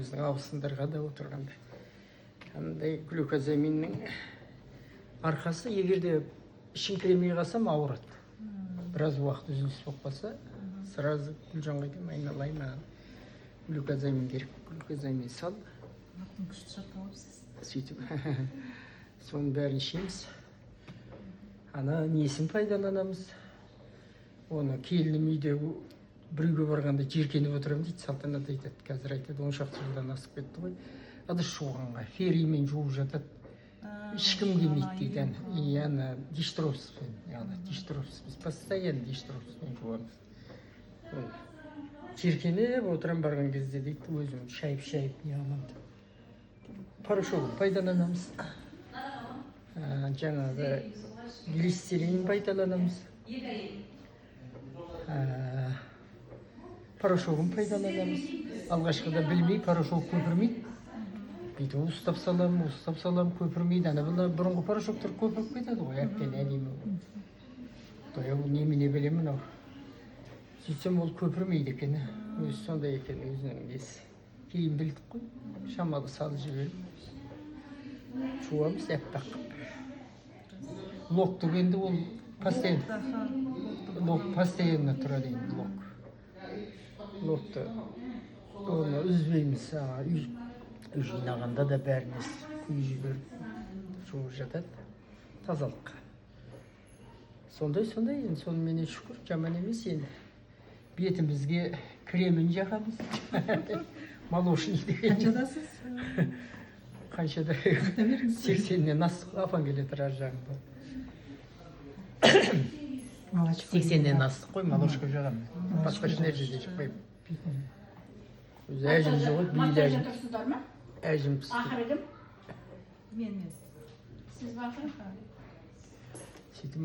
өзіміздің абысындарға да отырғанда. Андай глюкозаминнің арқасы, егерде ішіңкіремей қалсам ауырады. Біраз уақыт үзіліс болып қалса, сразу Гүлжанға айтамын, айналайын, маған глюкозамин керек, глюкозамин сал. Күшті жаттап алыпсыз. Сөйтіп, соның бәрін ішеміз. Ана несін пайдаланамыз. Оны келінім үйде біреуге барғанда жеркеніп отырамын дейді, салтанат айтады. Қазір айтады, 10 шақты жылдан асып кетті ғой. Ыдыс жуғанға, ферримен жуып жатады. Ешкім келмейді дейді. И ана диштрофспен, біз постоянно диштрофспен жуамыз. Жеркеніп отырам барған кезде дейді, өзім шайып неғаманды. Порошогын пайдаланамыз. Жаңағы глицерин пайдаланамыз. Порошогын пайдаланамыз. Алғашқыда білмей, порошок көпірмейді. Бейді ұстап салам, көпірмейді. Ана бұрынғы порошоктар көпіріп кетеді ғой, әптен әдемі. Ол немене білемін ау. Сөйтсем ол көпірмейді екен. Өзі сондай екен, өзінің несі. Кейін білдік қой, шамалы салып жіберіп. Жуамыз әппақ қып. Локтық енді ол постоянно тұрады енді лок. Локты оны үзбейміз. Үй жинағанда да бәрінес үй жіберіп жуып жатады тазалыққа. Сондай, енді соныменен шүкір, жаман емес енді. Бетімізге кремін жағамыз. Молочный деген. Қаншадасыз? Қаншада? 80-нен асық апан келеді ар жағында. 80-нен асық қой, молочка жағамыз. Басқа ішіне жерде шықпайым. Өзі әжім жоғыз, бейілі әжім. Әжім пісті. Ақыры кім? Мен. Сіз бақыр? Сөйтіп